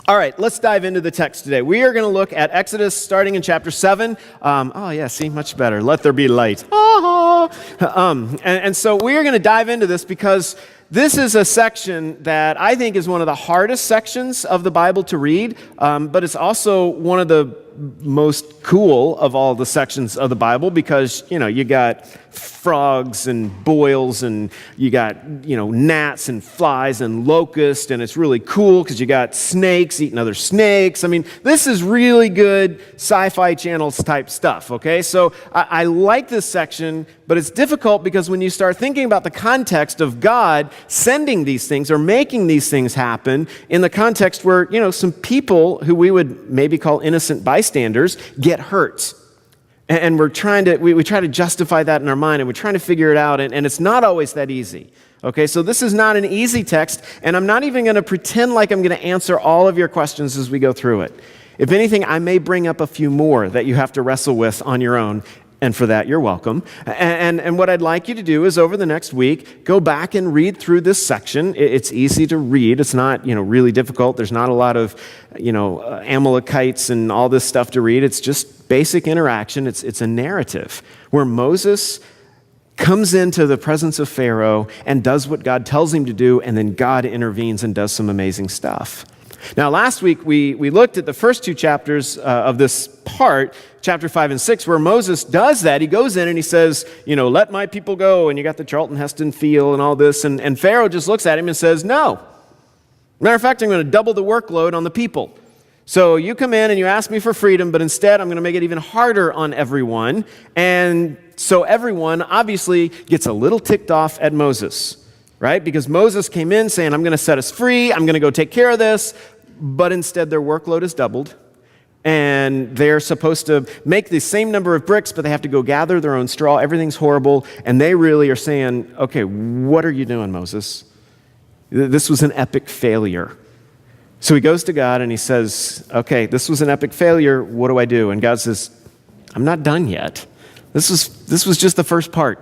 All right, let's dive into the text today. We are going to look at Exodus starting in chapter 7. See, much better. Let there be light. And so we are going to dive into this because this is a section that I think is one of the hardest sections of the Bible to read, but it's also one of the most cool of all the sections of the Bible because, you got frogs and boils and you got, gnats and flies and locusts, and it's really cool because you got snakes eating other snakes. I mean, this is really good Sci-Fi Channels type stuff, okay? So I like this section, but it's difficult because when you start thinking about the context of God sending these things or making these things happen in the context where, some people who we would maybe call innocent bystanders get hurt. And we're trying to, we try to justify that in our mind, and we're trying to figure it out, and it's not always that easy. Okay, so this is not an easy text, and I'm not even going to pretend like I'm going to answer all of your questions as we go through it. If anything, I may bring up a few more that you have to wrestle with on your own, and for that, you're welcome. And what I'd like you to do is over the next week, go back and read through this section. It's easy to read. It's not, really difficult. There's not a lot of, Amalekites and all this stuff to read. It's just basic interaction. It's a narrative where Moses comes into the presence of Pharaoh and does what God tells him to do, and then God intervenes and does some amazing stuff. Now, last week, we looked at the first two chapters of this part, chapter 5 and 6, where Moses does that. He goes in and he says, let my people go, and you got the Charlton Heston feel and all this, and Pharaoh just looks at him and says, no. Matter of fact, I'm going to double the workload on the people. So you come in and you ask me for freedom, but instead I'm going to make it even harder on everyone. And so everyone obviously gets a little ticked off at Moses, right? Because Moses came in saying, I'm going to set us free, I'm going to go take care of this, but instead their workload is doubled. And they're supposed to make the same number of bricks, but they have to go gather their own straw. Everything's horrible. And they really are saying, okay, what are you doing, Moses? This was an epic failure. So he goes to God and he says, okay, this was an epic failure. What do I do? And God says, I'm not done yet. This was just the first part.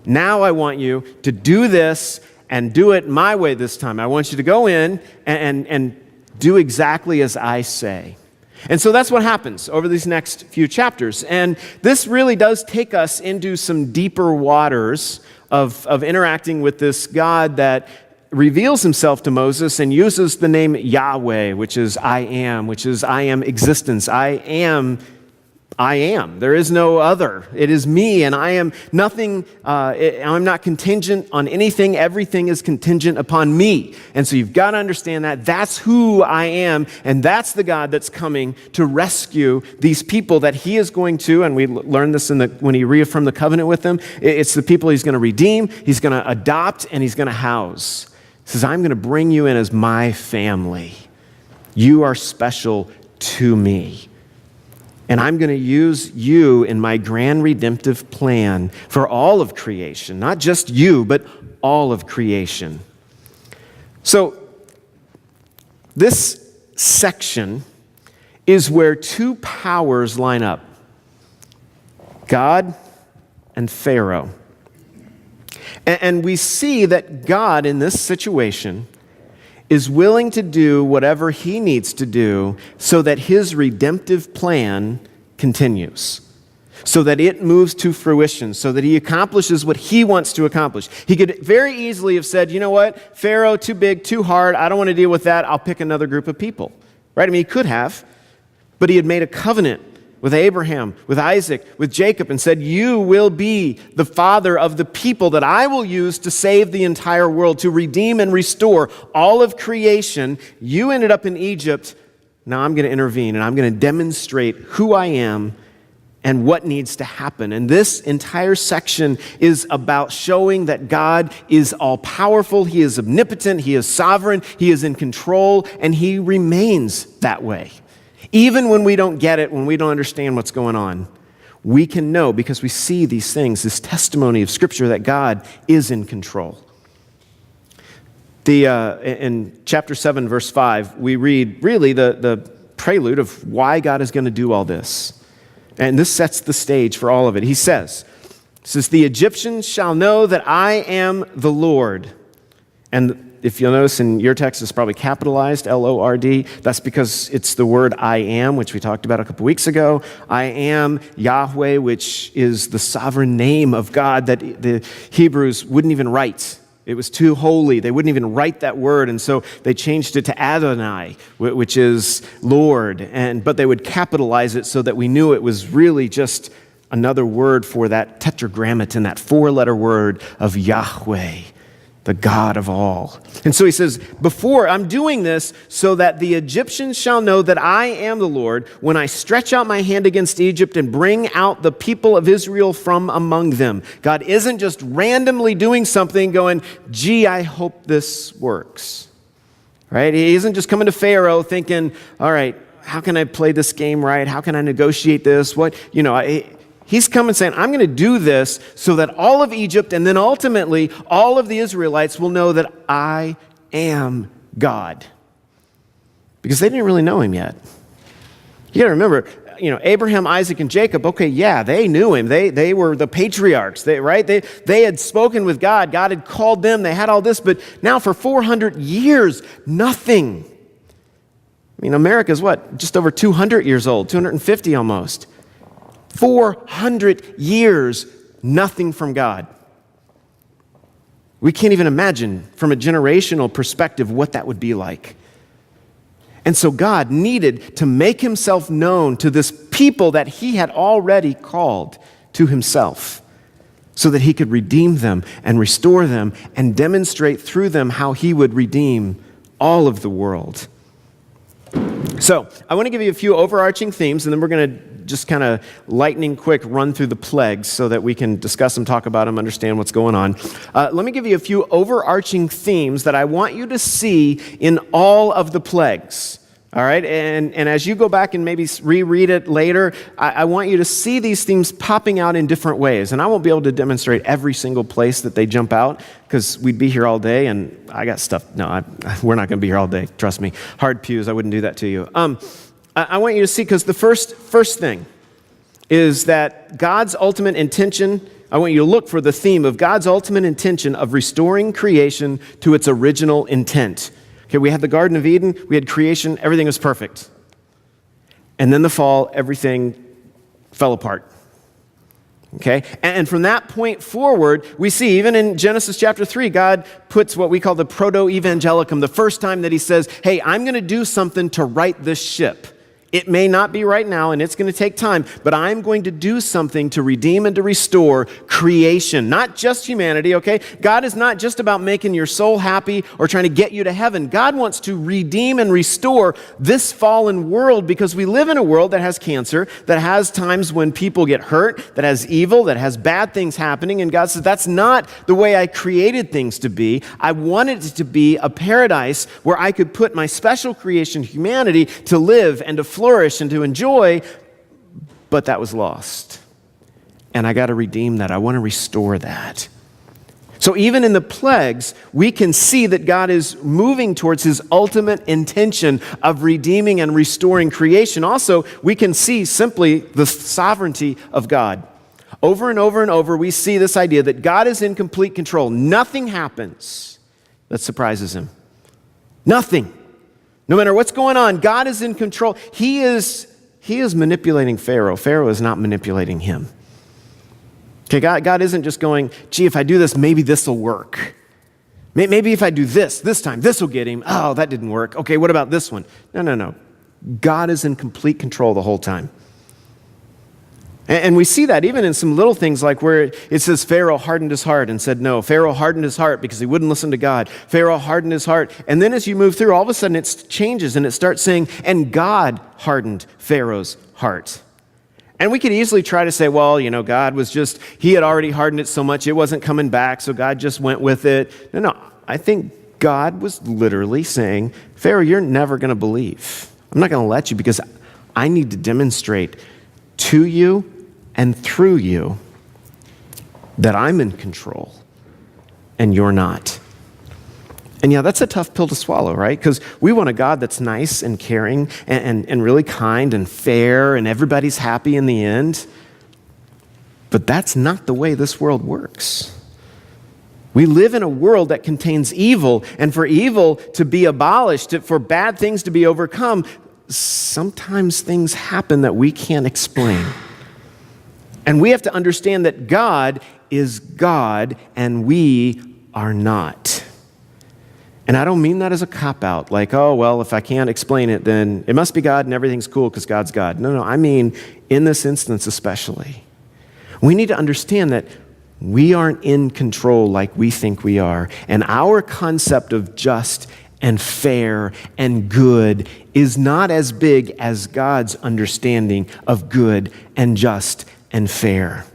Now I want you to do this and do it my way this time. I want you to go in and do exactly as I say. And so that's what happens over these next few chapters. And this really does take us into some deeper waters of interacting with this God that reveals himself to Moses and uses the name Yahweh, which is I am existence. I am. There is no other. It is me, and I am nothing. I'm not contingent on anything. Everything is contingent upon me. And so you've got to understand that. That's who I am, and that's the God that's coming to rescue these people that he is going to, and we learned this when he reaffirmed the covenant with them. It's the people he's going to redeem, he's going to adopt, and he's going to house. He says, I'm going to bring you in as my family. You are special to me. And I'm going to use you in my grand redemptive plan for all of creation. Not just you, but all of creation. So this section is where two powers line up. God and Pharaoh. And we see that God in this situation is willing to do whatever he needs to do so that his redemptive plan continues, so that it moves to fruition, so that he accomplishes what he wants to accomplish. He could very easily have said, you know what, Pharaoh, too big, too hard, I don't want to deal with that, I'll pick another group of people, right? I mean, he could have, but he had made a covenant with Abraham, with Isaac, with Jacob, and said, you will be the father of the people that I will use to save the entire world, to redeem and restore all of creation. You ended up in Egypt. Now I'm going to intervene, and I'm going to demonstrate who I am and what needs to happen. And this entire section is about showing that God is all-powerful, he is omnipotent, he is sovereign, he is in control, and he remains that way. Even when we don't get it, when we don't understand what's going on, we can know because we see these things, this testimony of Scripture that God is in control. In chapter 7, verse 5, we read really the prelude of why God is going to do all this. And this sets the stage for all of it. He says, the Egyptians shall know that I am the Lord, And if you'll notice in your text, it's probably capitalized, Lord. That's because it's the word I am, which we talked about a couple weeks ago. I am Yahweh, which is the sovereign name of God that the Hebrews wouldn't even write. It was too holy. They wouldn't even write that word, and so they changed it to Adonai, which is Lord. But they would capitalize it so that we knew it was really just another word for that tetragrammaton, that four-letter word of Yahweh, the God of all. And so he says, before I'm doing this so that the Egyptians shall know that I am the Lord when I stretch out my hand against Egypt and bring out the people of Israel from among them. God isn't just randomly doing something going, gee, I hope this works. Right? He isn't just coming to Pharaoh thinking, all right, how can I play this game right? How can I negotiate this? He's coming saying, I'm going to do this so that all of Egypt and then ultimately all of the Israelites will know that I am God. Because they didn't really know him yet. You got to remember, Abraham, Isaac, and Jacob, okay, yeah, they knew him. They were the patriarchs, right? They had spoken with God. God had called them. They had all this. But now for 400 years, nothing. America's what? Just over 200 years old, 250 almost. 400 years, nothing from God. We can't even imagine from a generational perspective what that would be like. And so God needed to make himself known to this people that he had already called to himself so that he could redeem them and restore them and demonstrate through them how he would redeem all of the world. So I want to give you a few overarching themes, and then we're going to just kind of lightning quick run through the plagues so that we can discuss them, talk about them, understand what's going on. Let me give you a few overarching themes that I want you to see in all of the plagues. All right, and as you go back and maybe reread it later, I want you to see these themes popping out in different ways. And I won't be able to demonstrate every single place that they jump out because we'd be here all day and I got stuff. No, we're not going to be here all day. Trust me. Hard pews, I wouldn't do that to you. I want you to see, because the first thing is that God's ultimate intention, I want you to look for the theme of God's ultimate intention of restoring creation to its original intent. Okay, we had the Garden of Eden, we had creation, everything was perfect. And then the fall, everything fell apart. Okay, and from that point forward, we see even in Genesis chapter 3, God puts what we call the proto-evangelicum, the first time that he says, hey, I'm going to do something to right this ship. It may not be right now, and it's going to take time, but I'm going to do something to redeem and to restore creation, not just humanity, okay? God is not just about making your soul happy or trying to get you to heaven. God wants to redeem and restore this fallen world because we live in a world that has cancer, that has times when people get hurt, that has evil, that has bad things happening, and God says, that's not the way I created things to be. I wanted it to be a paradise where I could put my special creation, humanity, to live and to flourish and to enjoy, but that was lost. And I got to redeem that. I want to restore that. So even in the plagues, we can see that God is moving towards his ultimate intention of redeeming and restoring creation. Also, we can see simply the sovereignty of God. Over and over and over, we see this idea that God is in complete control. Nothing happens that surprises him. Nothing. No matter what's going on, God is in control. He is manipulating Pharaoh. Pharaoh is not manipulating him. Okay, God isn't just going, gee, if I do this, maybe this will work. Maybe if I do this time, this will get him. Oh, that didn't work. Okay, what about this one? No. God is in complete control the whole time. And we see that even in some little things like where it says Pharaoh hardened his heart and said no. Pharaoh hardened his heart because he wouldn't listen to God. Pharaoh hardened his heart. And then as you move through, all of a sudden it changes and it starts saying, and God hardened Pharaoh's heart. And we could easily try to say, well, God was just, he had already hardened it so much, it wasn't coming back, so God just went with it. No, I think God was literally saying, Pharaoh, you're never going to believe. I'm not going to let you because I need to demonstrate to you and through you that I'm in control and you're not. And yeah, that's a tough pill to swallow, right? Because we want a God that's nice and caring and really kind and fair and everybody's happy in the end. But that's not the way this world works. We live in a world that contains evil, and for evil to be abolished, for bad things to be overcome, sometimes things happen that we can't explain. And we have to understand that God is God and we are not. And I don't mean that as a cop-out, like, oh, well, if I can't explain it, then it must be God and everything's cool because God's God. No, I mean in this instance especially. We need to understand that we aren't in control like we think we are. And our concept of just and fair and good is not as big as God's understanding of good and just and fair.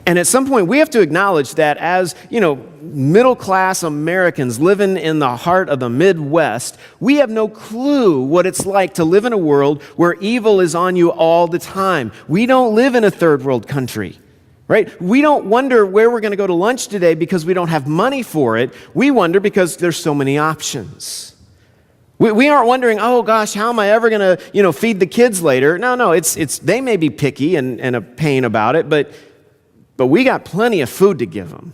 And at some point, we have to acknowledge that as, middle-class Americans living in the heart of the Midwest, we have no clue what it's like to live in a world where evil is on you all the time. We don't live in a third-world country, right? We don't wonder where we're going to go to lunch today because we don't have money for it. We wonder because there's so many options. We aren't wondering, oh gosh, how am I ever going to, feed the kids later? No, it's they may be picky and a pain about it, but we got plenty of food to give them.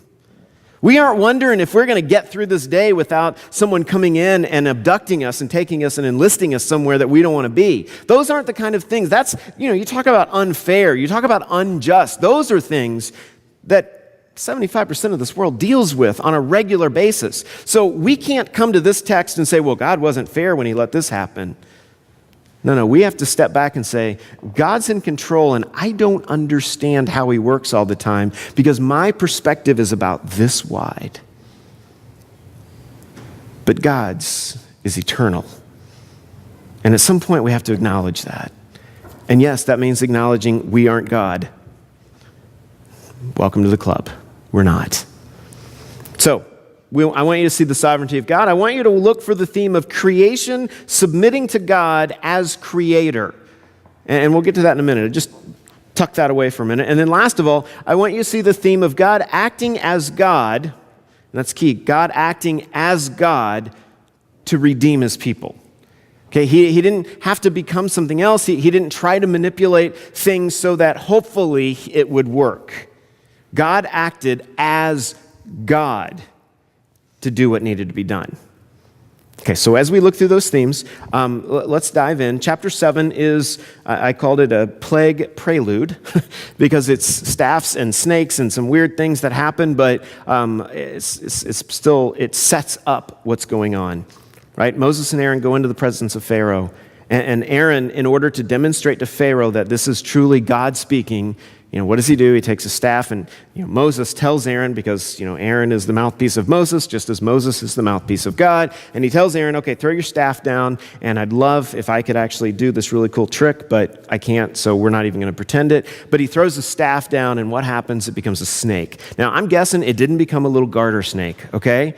We aren't wondering if we're going to get through this day without someone coming in and abducting us and taking us and enlisting us somewhere that we don't want to be. Those aren't the kind of things. That's, you talk about unfair, you talk about unjust. Those are things that 75% of this world deals with on a regular basis. So we can't come to this text and say, well, God wasn't fair when he let this happen. No, we have to step back and say, God's in control and I don't understand how he works all the time because my perspective is about this wide. But God's is eternal. And at some point we have to acknowledge that. And yes, that means acknowledging we aren't God. Welcome to the club. We're not. So, I want you to see the sovereignty of God. I want you to look for the theme of creation submitting to God as creator. And we'll get to that in a minute. Just tuck that away for a minute. And then last of all, I want you to see the theme of God acting as God. And that's key. God acting as God to redeem his people. Okay, he didn't have to become something else. He didn't try to manipulate things so that hopefully it would work. God acted as God to do what needed to be done. Okay, so as we look through those themes, let's dive in. Chapter 7 is, I called it a plague prelude because it's staffs and snakes and some weird things that happen, but it sets up what's going on, right? Moses and Aaron go into the presence of Pharaoh, and Aaron, in order to demonstrate to Pharaoh that this is truly God speaking, what does he do? He takes a staff and, Moses tells Aaron, because, Aaron is the mouthpiece of Moses, just as Moses is the mouthpiece of God. And he tells Aaron, okay, throw your staff down. And I'd love if I could actually do this really cool trick, but I can't, so we're not even going to pretend it. But he throws the staff down, and what happens? It becomes a snake. Now, I'm guessing it didn't become a little garter snake, okay?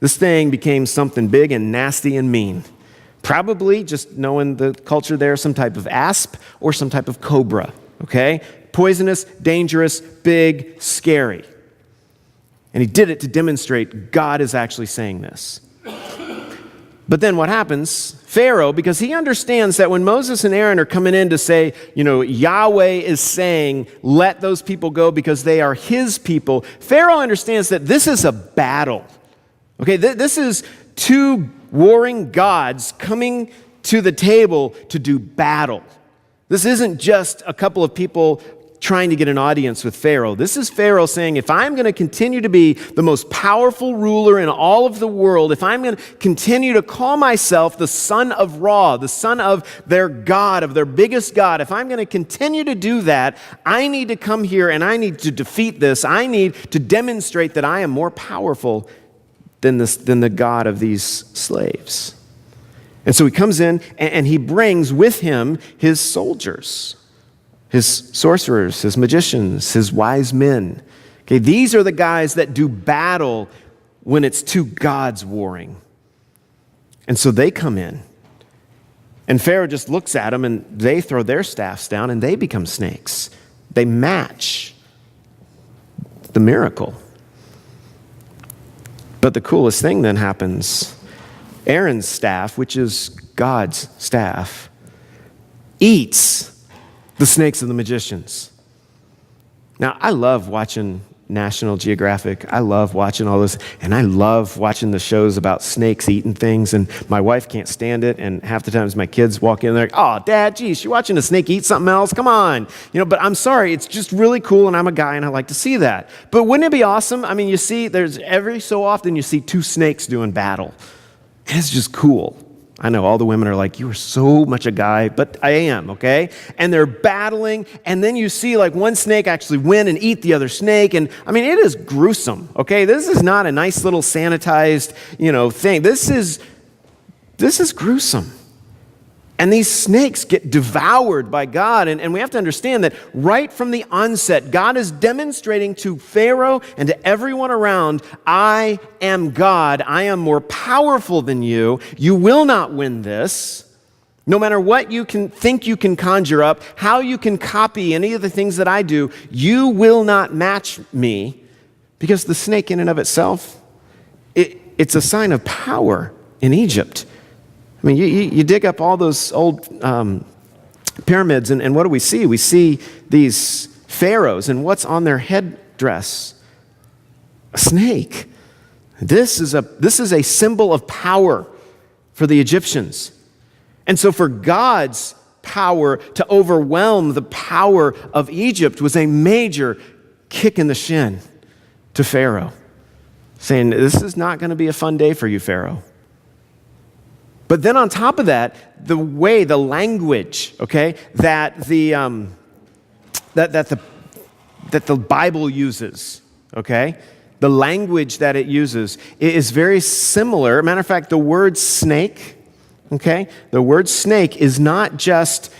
This thing became something big and nasty and mean. Probably, just knowing the culture there, some type of asp or some type of cobra, okay? Poisonous, dangerous, big, scary. And he did it to demonstrate God is actually saying this. But then what happens? Pharaoh, because he understands that when Moses and Aaron are coming in to say, Yahweh is saying, let those people go because they are his people, Pharaoh understands that this is a battle. Okay, this is two warring gods coming to the table to do battle. This isn't just a couple of people trying to get an audience with Pharaoh. This is Pharaoh saying, if I'm going to continue to be the most powerful ruler in all of the world, if I'm going to continue to call myself the son of Ra, the son of their God, of their biggest God, if I'm going to continue to do that, I need to come here and I need to defeat this. I need to demonstrate that I am more powerful than the God of these slaves. And so he comes in and he brings with him his soldiers, his sorcerers, his magicians, his wise men. Okay, these are the guys that do battle when it's two gods warring. And so they come in. And Pharaoh just looks at them and they throw their staffs down and they become snakes. They match the miracle. But the coolest thing then happens. Aaron's staff, which is God's staff, eats the snakes of the magicians. Now, I love watching National Geographic. I love watching all this, and I love watching the shows about snakes eating things, and my wife can't stand it, and half the times my kids walk in, they're like, oh, Dad, geez, you're watching a snake eat something else? Come on. But I'm sorry, it's just really cool, and I'm a guy, and I like to see that. But wouldn't it be awesome? I mean, you see, there's every so often you see two snakes doing battle, and it's just cool. I know all the women are like, you are so much a guy, but I am, okay? And they're battling, and then you see like one snake actually win and eat the other snake, and I mean, it is gruesome, okay? This is not a nice little sanitized, thing. This is gruesome. And these snakes get devoured by God, and we have to understand that right from the onset, God is demonstrating to Pharaoh and to everyone around, I am God. I am more powerful than you. You will not win this. No matter what you can think you can conjure up, how you can copy any of the things that I do, you will not match me, because the snake in and of itself, it's a sign of power in Egypt. I mean, you dig up all those old pyramids, and what do we see? We see these pharaohs, and what's on their headdress? A snake. This is a symbol of power for the Egyptians. And so for God's power to overwhelm the power of Egypt was a major kick in the shin to Pharaoh, saying, this is not going to be a fun day for you, Pharaoh. But then on top of that, the language, okay, that the Bible uses, okay, the language that it uses is very similar. Matter of fact, the word snake, okay, the word snake is not just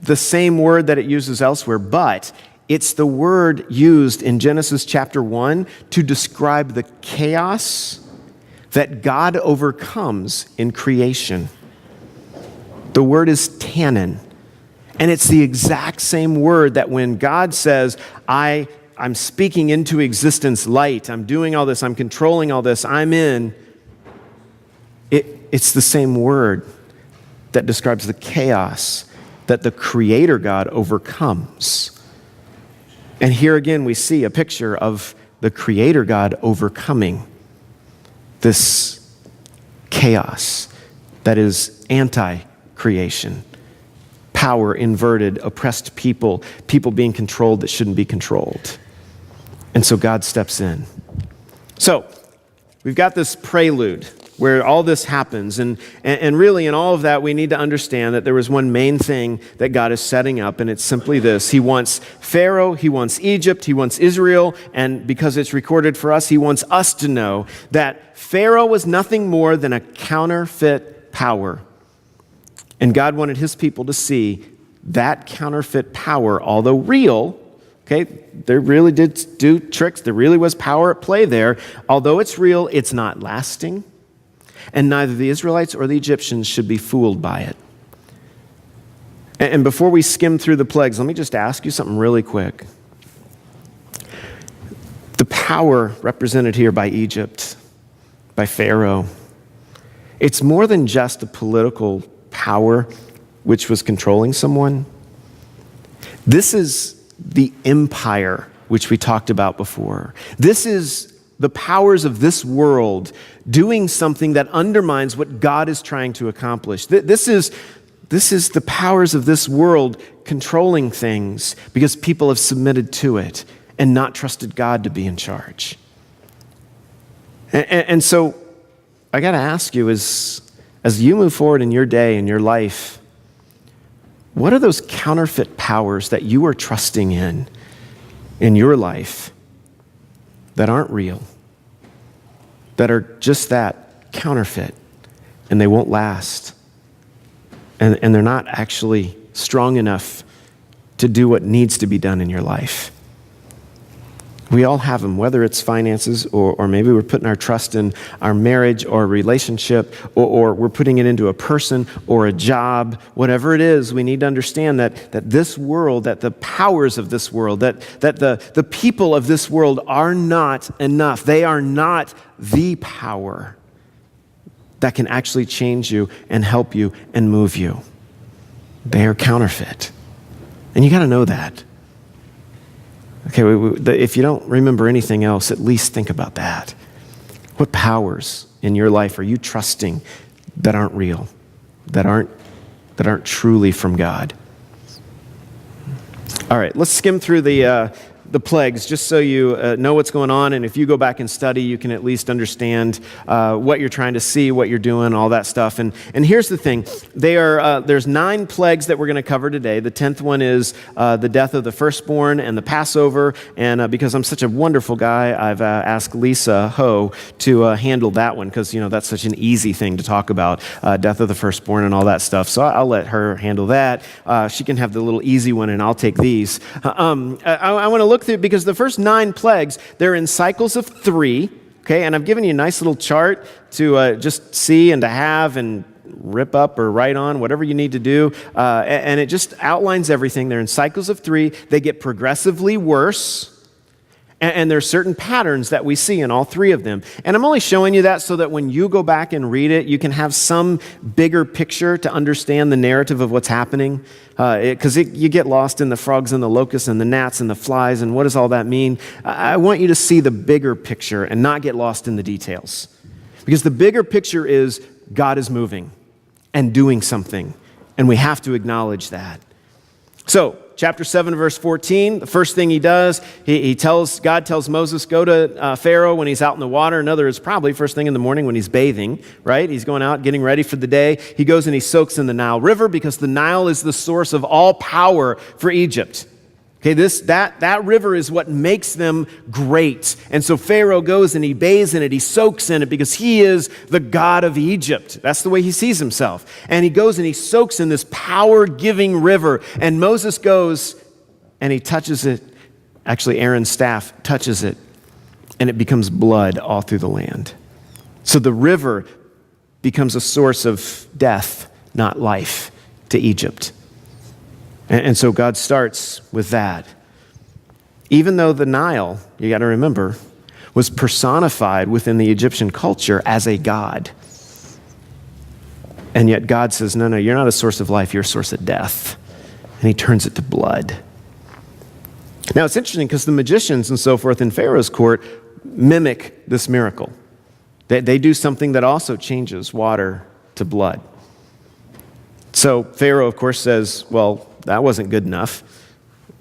the same word that it uses elsewhere, but it's the word used in Genesis chapter 1 to describe the chaos that God overcomes in creation. The word is tannin. And it's the exact same word that when God says, I'm speaking into existence light, I'm doing all this, I'm controlling all this, I'm in, it's the same word that describes the chaos that the Creator God overcomes. And here again we see a picture of the Creator God overcoming this chaos that is anti-creation, power inverted, oppressed people being controlled that shouldn't be controlled. And so God steps in. So we've got this prelude where all this happens, and really in all of that we need to understand that there was one main thing that God is setting up, and it's simply this. He wants Pharaoh, he wants Egypt, he wants Israel, and because it's recorded for us, he wants us to know that Pharaoh was nothing more than a counterfeit power. And God wanted his people to see that counterfeit power, although real, okay, they really did do tricks, there really was power at play there. Although it's real, it's not lasting. And neither the Israelites or the Egyptians should be fooled by it. And before we skim through the plagues, let me just ask you something really quick. The power represented here by Egypt, by Pharaoh, it's more than just a political power which was controlling someone. This is the empire which we talked about before. This is the powers of this world doing something that undermines what God is trying to accomplish. This is the powers of this world controlling things because people have submitted to it and not trusted God to be in charge. And so I got to ask you, as you move forward in your day, in your life, what are those counterfeit powers that you are trusting in your life that aren't real, that are just that, counterfeit, and they won't last, and they're not actually strong enough to do what needs to be done in your life? We all have them, whether it's finances or maybe we're putting our trust in our marriage or a relationship, or we're putting it into a person or a job. Whatever it is, we need to understand that this world, that the powers of this world, that the people of this world are not enough. They are not the power that can actually change you and help you and move you. They are counterfeit. And you got to know that. Okay, if you don't remember anything else, at least think about that. What powers in your life are you trusting that aren't real, that aren't truly from God? All right, let's skim through the plagues just so you know what's going on, and if you go back and study, you can at least understand what you're trying to see, what you're doing, all that stuff. And here's the thing. There's 9 plagues that we're going to cover today. The 10th one is the death of the firstborn and the Passover, and because I'm such a wonderful guy, I've asked Lisa Ho to handle that one, because that's such an easy thing to talk about, death of the firstborn and all that stuff. So I'll let her handle that. She can have the little easy one, and I'll take these. I want to look through, because the first 9 plagues, they're in cycles of 3, okay? And I've given you a nice little chart to just see and to have and rip up or write on, whatever you need to do. And it just outlines everything. They're in cycles of 3. They get progressively worse. And there's certain patterns that we see in all 3 of them. And I'm only showing you that so that when you go back and read it, you can have some bigger picture to understand the narrative of what's happening. Because you get lost in the frogs and the locusts and the gnats and the flies and what does all that mean? I want you to see the bigger picture and not get lost in the details. Because the bigger picture is God is moving and doing something. And we have to acknowledge that. So, chapter 7, verse 14, the first thing he does, God tells Moses, go to Pharaoh when he's out in the water. In other words, probably first thing in the morning when he's bathing, right? He's going out, getting ready for the day. He goes and he soaks in the Nile River, because the Nile is the source of all power for Egypt. Okay, that river is what makes them great. And so Pharaoh goes and he bathes in it, he soaks in it, because he is the God of Egypt. That's the way he sees himself. And he goes and he soaks in this power-giving river. And Moses goes and he touches it. Actually, Aaron's staff touches it, and it becomes blood all through the land. So the river becomes a source of death, not life, to Egypt. And so God starts with that. Even though the Nile, you got to remember, was personified within the Egyptian culture as a god. And yet God says, no, you're not a source of life, you're a source of death. And he turns it to blood. Now it's interesting because the magicians and so forth in Pharaoh's court mimic this miracle. They do something that also changes water to blood. So Pharaoh, of course, says, well, that wasn't good enough.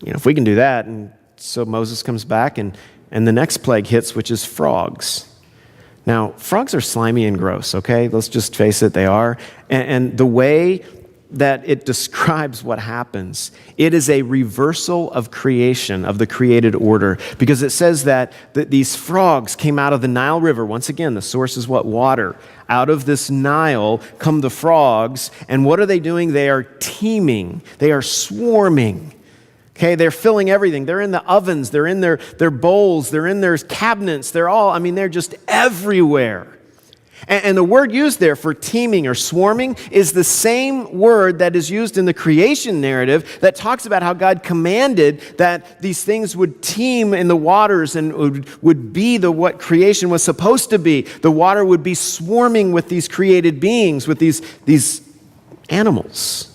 If we can do that. And so Moses comes back and the next plague hits, which is frogs. Now, frogs are slimy and gross, okay? Let's just face it, they are. And the way that it describes what happens, it is a reversal of creation, of the created order, because it says that these frogs came out of the Nile River. Once again, the source is what? Water. Out of this Nile come the frogs, and what are they doing? They are teeming. They are swarming. Okay, they're filling everything. They're in the ovens. They're in their bowls. They're in their cabinets. They're just everywhere. And the word used there for teeming or swarming is the same word that is used in the creation narrative that talks about how God commanded that these things would teem in the waters and would be what creation was supposed to be. The water would be swarming with these created beings, with these animals.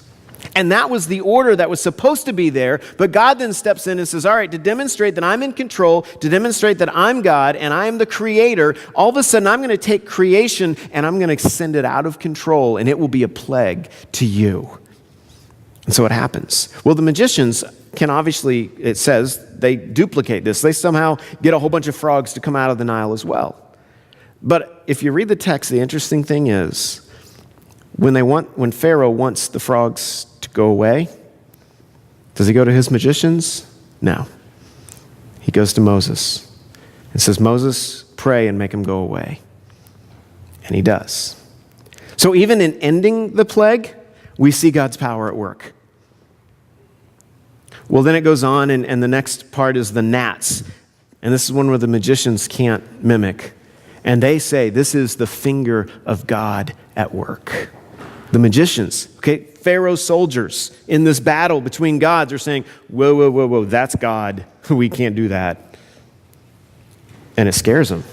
And that was the order that was supposed to be there. But God then steps in and says, all right, to demonstrate that I'm in control, to demonstrate that I'm God and I am the creator, all of a sudden I'm going to take creation and I'm going to send it out of control, and it will be a plague to you. And so what happens? Well, the magicians can obviously, it says, they duplicate this. They somehow get a whole bunch of frogs to come out of the Nile as well. But if you read the text, the interesting thing is, when Pharaoh wants the frogs to go away, does he go to his magicians? No. He goes to Moses and says, Moses, pray and make them go away. And he does. So even in ending the plague, we see God's power at work. Well, then it goes on, and the next part is the gnats. And this is one where the magicians can't mimic. And they say, this is the finger of God at work. The magicians, okay, Pharaoh's soldiers in this battle between gods are saying, whoa, that's God. We can't do that. And it scares them.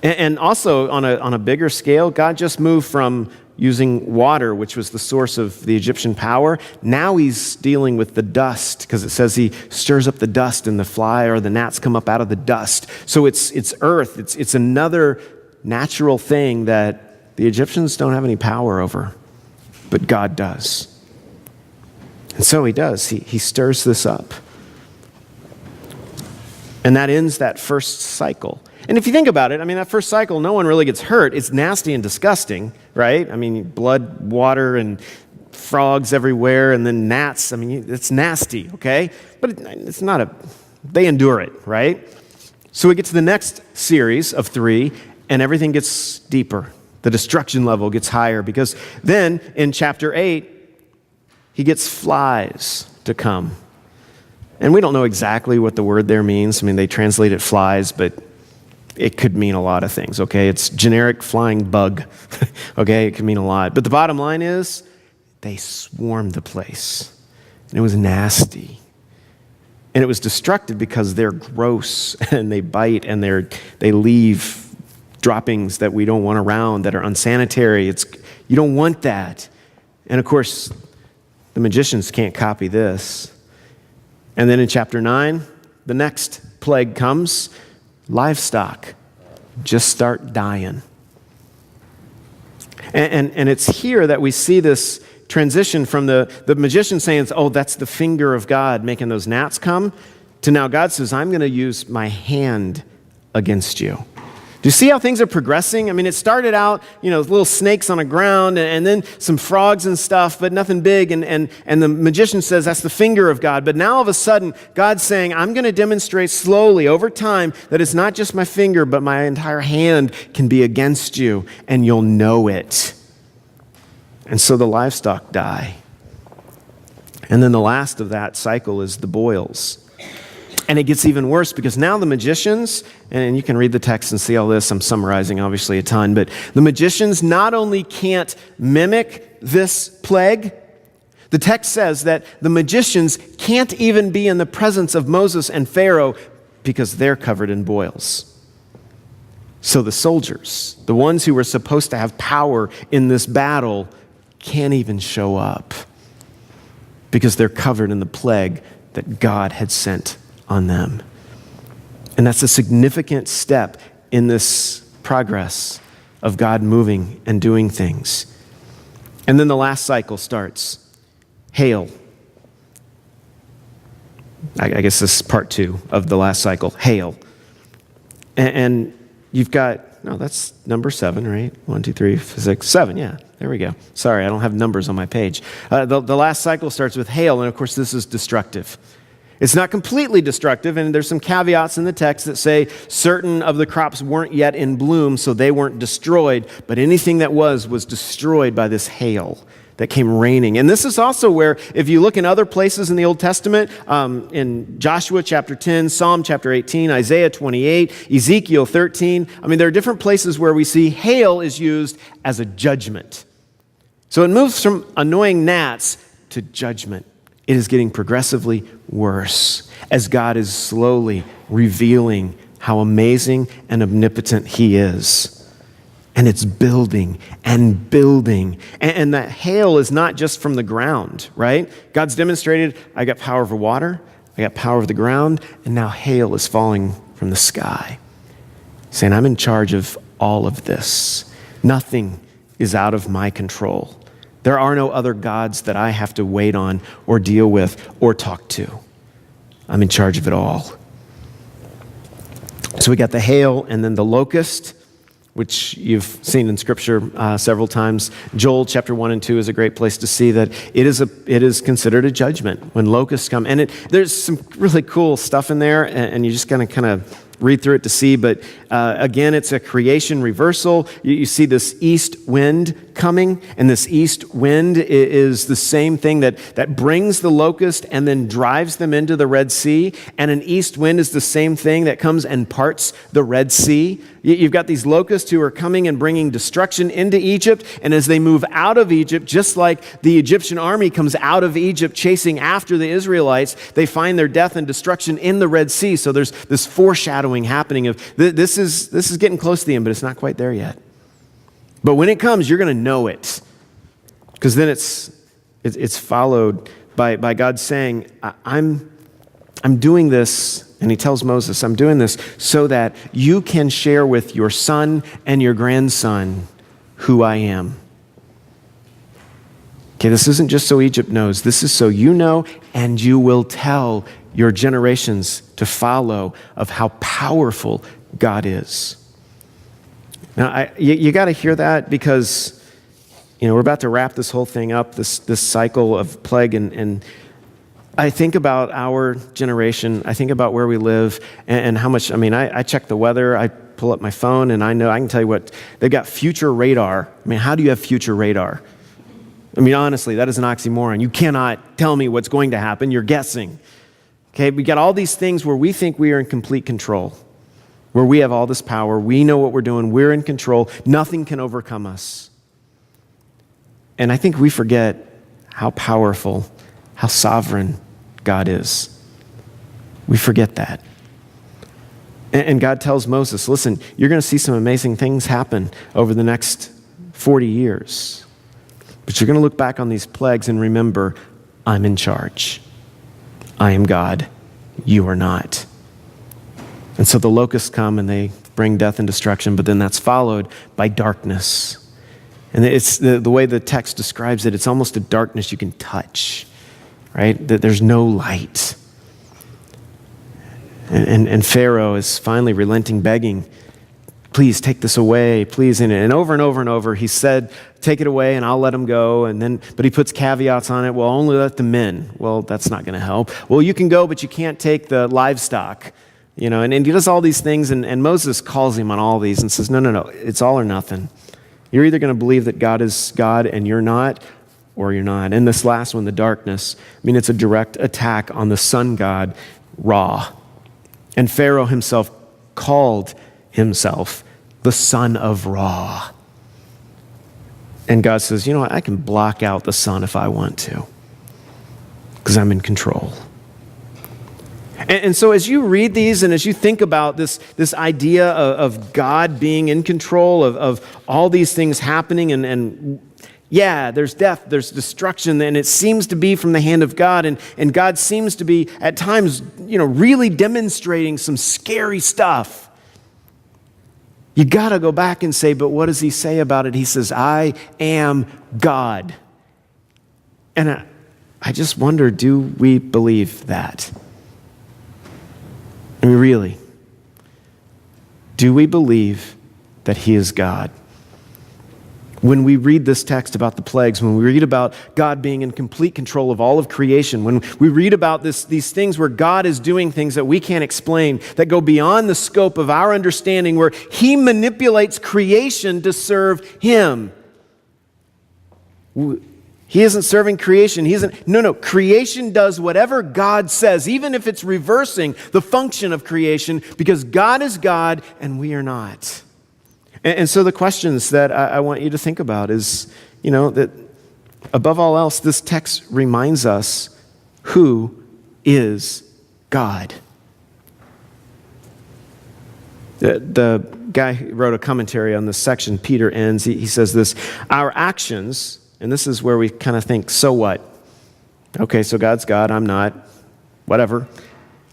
And also on a bigger scale, God just moved from using water, which was the source of the Egyptian power. Now he's dealing with the dust, because it says he stirs up the dust and the fly or the gnats come up out of the dust. So it's earth. It's another natural thing that the Egyptians don't have any power over, but God does. And so he does. He stirs this up. And that ends that first cycle. And if you think about it, I mean, that first cycle, no one really gets hurt. It's nasty and disgusting, right? I mean, blood, water, and frogs everywhere, and then gnats. I mean, it's nasty, okay? But it's not they endure it, right? So we get to the next series of 3, and everything gets deeper. The destruction level gets higher, because then in chapter 8, he gets flies to come. And we don't know exactly what the word there means. I mean, they translate it flies, but it could mean a lot of things, okay? It's generic flying bug, okay? It can mean a lot. But the bottom line is, they swarmed the place. And it was nasty. And it was destructive because they're gross, and they bite, and they leave droppings that we don't want around, that are unsanitary. You don't want that. And of course, the magicians can't copy this. And then in chapter 9, the next plague comes. Livestock just start dying. And it's here that we see this transition from the magician saying, oh, that's the finger of God making those gnats come, to now God says, I'm going to use my hand against you. Do you see how things are progressing? I mean, it started out, little snakes on the ground and then some frogs and stuff, but nothing big. And the magician says that's the finger of God. But now all of a sudden, God's saying, I'm going to demonstrate slowly over time that it's not just my finger, but my entire hand can be against you, and you'll know it. And so the livestock die. And then the last of that cycle is the boils. And it gets even worse, because now the magicians, and you can read the text and see all this, I'm summarizing obviously a ton, but the magicians not only can't mimic this plague, the text says that the magicians can't even be in the presence of Moses and Pharaoh because they're covered in boils. So the soldiers, the ones who were supposed to have power in this battle, can't even show up because they're covered in the plague that God had sent on them. And that's a significant step in this progress of God moving and doing things. And then the last cycle starts. Hail. I guess this is part 2 of the last cycle. Hail. And you've got, no, that's number 7, right? 1, 2, 3, 6, 7, yeah. There we go. Sorry, I don't have numbers on my page. The last cycle starts with hail, and of course this is destructive. It's not completely destructive, and there's some caveats in the text that say certain of the crops weren't yet in bloom, so they weren't destroyed, but anything that was destroyed by this hail that came raining. And this is also where, if you look in other places in the Old Testament, in Joshua chapter 10, Psalm chapter 18, Isaiah 28, Ezekiel 13, I mean, there are different places where we see hail is used as a judgment. So it moves from annoying gnats to judgment. It is getting progressively worse as God is slowly revealing how amazing and omnipotent he is. And it's building and building. And that hail is not just from the ground, right? God's demonstrated, I got power over water, I got power over the ground, and now hail is falling from the sky. Saying, I'm in charge of all of this. Nothing is out of my control. There are no other gods that I have to wait on or deal with or talk to. I'm in charge of it all. So we got the hail and then the locust, which you've seen in Scripture several times. Joel chapter 1 and 2 is a great place to see that it is considered a judgment when locusts come. And there's some really cool stuff in there, and you just gotta kind of read through it to see, but again, it's a creation reversal. You see this east wind coming, and this east wind is the same thing that brings the locust and then drives them into the Red Sea, and an east wind is the same thing that comes and parts the Red Sea. You've got these locusts who are coming and bringing destruction into Egypt, and as they move out of Egypt, just like the Egyptian army comes out of Egypt chasing after the Israelites, they find their death and destruction in the Red Sea. So there's this foreshadowing happening of this is getting close to the end, but it's not quite there yet. But when it comes, you're going to know it. Because then it's followed by God saying, I'm doing this, and he tells Moses, I'm doing this so that you can share with your son and your grandson who I am. Okay, this isn't just so Egypt knows. This is so you know, and you will tell your generations to follow of how powerful God is. Now, you got to hear that, because we're about to wrap this whole thing up, this cycle of plague, and I think about our generation. I think about where we live and how much. I check the weather. I pull up my phone, and I can tell you what they've got. Future radar. How do you have future radar? Honestly, that is an oxymoron. You cannot tell me what's going to happen. You're guessing. Okay, we got all these things where we think we are in complete control, where we have all this power. We know what we're doing. We're in control. Nothing can overcome us. And I think we forget how powerful, how sovereign God is. We forget that. And God tells Moses, listen, you're going to see some amazing things happen over the next 40 years. But you're going to look back on these plagues and remember, I'm in charge. I am God. You are not. And so the locusts come and they bring death and destruction, but then that's followed by darkness. And it's the way the text describes it, it's almost a darkness you can touch, right? That there's no light. And Pharaoh is finally relenting, begging, please take this away, please. And over and over and over, he said, take it away and I'll let him go. But he puts caveats on it. Well, only let the men. Well, that's not going to help. Well, you can go, but you can't take the livestock. And he does all these things, and Moses calls him on all these and says, no, it's all or nothing. You're either going to believe that God is God and you're not, or you're not. And this last one, the darkness, it's a direct attack on the sun god, Ra. And Pharaoh himself called himself the son of Ra. And God says, you know what? I can block out the sun if I want to, because I'm in control. And so as you read these and as you think about this idea of God being in control of all these things happening, and there's death, there's destruction, and it seems to be from the hand of God, and God seems to be at times, really demonstrating some scary stuff. You got to go back and say, but what does he say about it? He says, I am God. And I just wonder, do we believe that? Really, do we believe that he is God? When we read this text about the plagues, when we read about God being in complete control of all of creation, when we read about these things where God is doing things that we can't explain, that go beyond the scope of our understanding, where he manipulates creation to serve him. He isn't serving creation. No. Creation does whatever God says, even if it's reversing the function of creation, because God is God and we are not. And so the questions that I want you to think about is, that above all else, this text reminds us who is God. The guy who wrote a commentary on this section, Peter Enns, he says this, our actions, and this is where we kind of think, so what? Okay, so God's God, I'm not, whatever.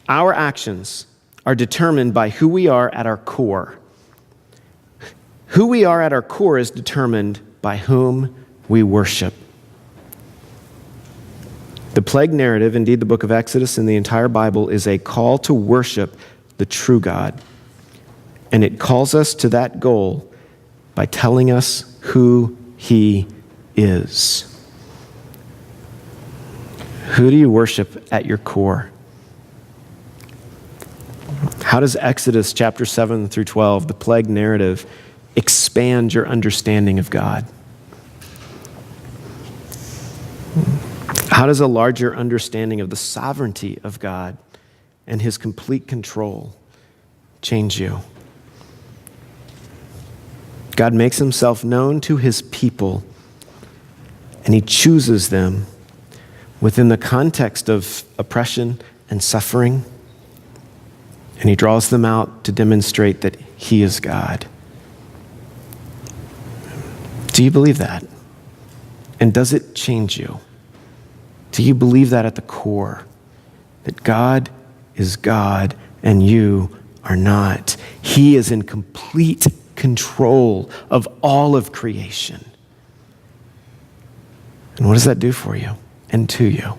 Our actions are determined by who we are at our core. Who we are at our core is determined by whom we worship. The plague narrative, indeed the book of Exodus and the entire Bible, is a call to worship the true God. And it calls us to that goal by telling us who he is. Who do you worship at your core? How does Exodus chapter 7 through 12, the plague narrative, expand your understanding of God? How does a larger understanding of the sovereignty of God and his complete control change you? God makes himself known to his people, and he chooses them within the context of oppression and suffering, and he draws them out to demonstrate that he is God. Do you believe that? And does it change you? Do you believe that at the core? That God is God and you are not. He is in complete control of all of creation. And what does that do for you and to you?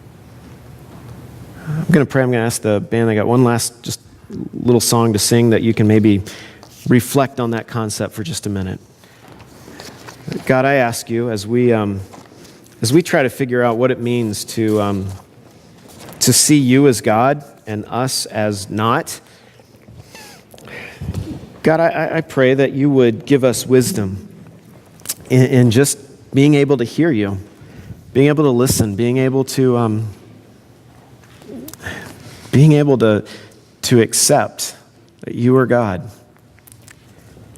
I'm going to pray. I'm going to ask the band. I got one last just little song to sing that you can maybe reflect on that concept for just a minute. God, I ask you as we try to figure out what it means to see you as God and us as not, God, I pray that you would give us wisdom in just being able to hear you, being able to listen, being able to accept that you are God.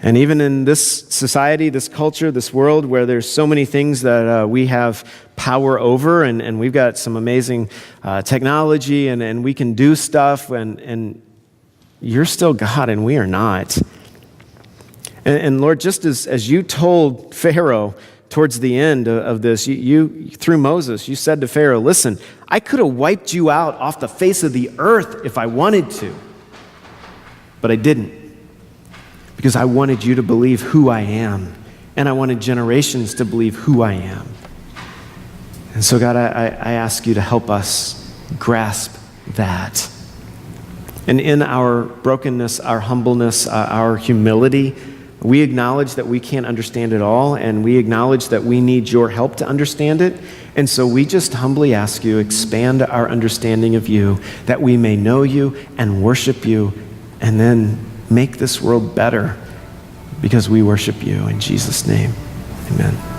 And even in this society, this culture, this world where there's so many things that we have power over, and we've got some amazing technology, and we can do stuff, and you're still God and we are not. And Lord, just as you told Pharaoh towards the end of this, you through Moses, you said to Pharaoh, listen, I could have wiped you out off the face of the earth if I wanted to, but I didn't. Because I wanted you to believe who I am, and I wanted generations to believe who I am. And so, God, I ask you to help us grasp that. And in our brokenness, our humbleness, our humility, we acknowledge that we can't understand it all, and we acknowledge that we need your help to understand it. And so we just humbly ask you, expand our understanding of you, that we may know you and worship you, and then make this world better because we worship you. In Jesus' name, amen.